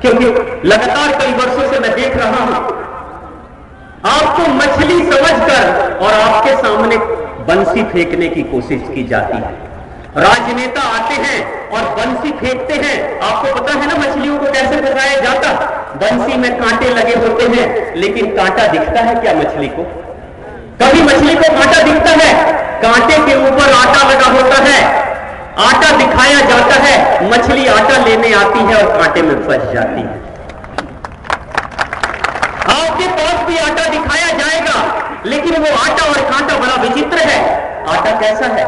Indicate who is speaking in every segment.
Speaker 1: क्योंकि लगातार कई वर्षों से मैं देख रहा हूं आपको मछली समझकर और आपके सामने बंसी फेंकने की कोशिश की जाती है। राजनेता आते हैं और बंसी फेंकते हैं। आपको पता है ना मछलियों को कैसे फंसाया जाता? बंसी में कांटे लगे होते हैं, लेकिन कांटा दिखता है क्या मछली को? कभी मछली को कांटा दिखता है? कांटे के ऊपर आटा लगा होता है, आटा दिखाया जाता है, मछली आटा लेने आती है और कांटे में फंस जाती है। आपके पास भी आटा दिखाया जाएगा, लेकिन वो आटा और कांटा बड़ा विचित्र है। आटा कैसा है?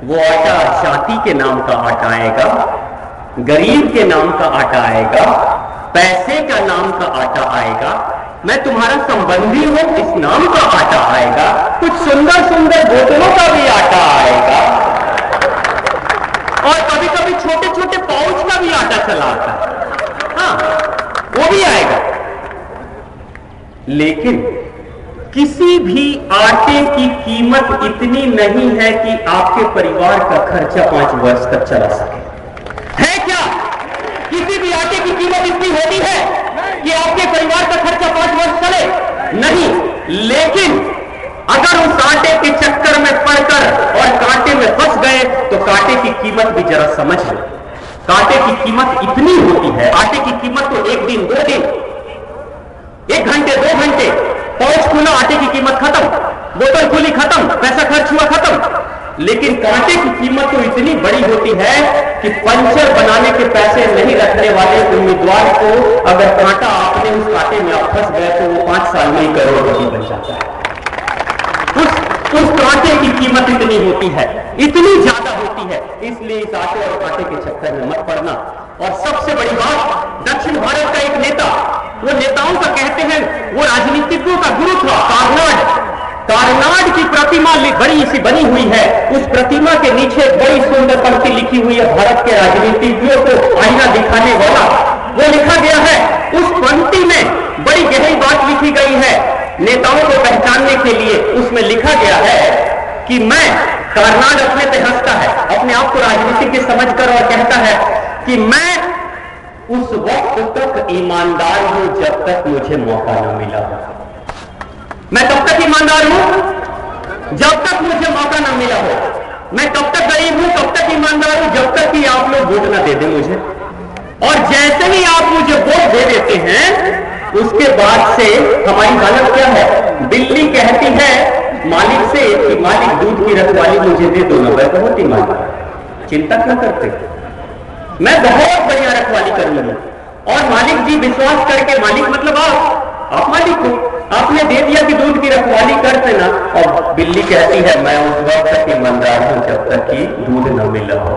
Speaker 1: वो आटा जाति के नाम का आटा आएगा, गरीब के नाम का आटा आएगा, पैसे का नाम का आटा आएगा, मैं तुम्हारा संबंधी हूं इस नाम का आटा आएगा, कुछ सुंदर सुंदर बोतलों का भी आटा आएगा, और कभी कभी छोटे छोटे पाउच का भी आटा चला आता है। हाँ, वो भी आएगा। लेकिन किसी भी आटे की कीमत इतनी नहीं है कि आपके परिवार का खर्चा 5 वर्ष तक चला सके। है क्या? किसी भी आटे की कीमत इतनी होती है कि आपके परिवार का खर्चा 5 वर्ष चले? नहीं। लेकिन अगर उस आटे के चक्कर में पड़कर और कांटे में फंस गए तो कांटे की कीमत भी जरा समझ लो। कांटे की कीमत इतनी होती है, आटे की कीमत तो 1 दिन 2 दिन, 1 घंटे 2 घंटे, पाउच खुला आटे की कीमत खत्म, बोतल खुली खत्म, पैसा खर्च हुआ खत्म। लेकिन कांटे की कीमत तो इतनी बड़ी होती है कि पंचर बनाने के पैसे नहीं रखने वाले उम्मीदवार को अगर कांटा आपने उस कांटे में आप फंस गए तो वो 5 साल में ही करोड़पति बन जाता है। उस कांटे की कीमत इतनी होती है, इतनी ज्यादा होती है। इसलिए इस आटे और कांटे के चक्कर में मत पड़ना। और सबसे बड़ी बात, दक्षिण भारत का एक नेता, वो नेताओं का कहते हैं वो राजनीतिज्ञों का गुरु था, कार्नाड की प्रतिमा बड़ी सी बनी हुई है। उस प्रतिमा के नीचे एक बड़ी सुंदर पंक्ति लिखी हुई है, भारत के राजनीतिज्ञों को आईना दिखाने वाला। वो लिखा गया है, उस पंक्ति में बड़ी गहरी बात लिखी गई है नेताओं को पहचानने के लिए। उसमें लिखा गया है कि मैं, कार्नाड अपने पे हंसता है, अपने आप को राजनीतिज्ञ समझकर, और कहता है कि मैं उस वक्त तक ईमानदार हूं जब तक मुझे मौका न मिला। मैं तब तक ईमानदार हूं जब तक मुझे मौका न मिला हो। मैं तब तक गरीब हूं, तब तक ईमानदार हूं जब तक कि आप लोग वोट न दे दें मुझे। और जैसे ही आप मुझे वोट दे देते हैं उसके बाद से हमारी हालत क्या है? बिल्ली कहती है मालिक से कि मालिक दूध की रखवाली मुझे दे दो ना, मैं बहुत ईमानदार, चिंता क्यों करते, मैं बहुत बढ़िया रखवाली करूंगा। और मालिक जी विश्वास करके, मालिक मतलब आप मालिक हो, आपने दे दिया कि दूध की रखवाली करते ना। और बिल्ली कहती है मैं उस वक्त तक ईमानदार हूं जब तक कि दूध न मिला हो।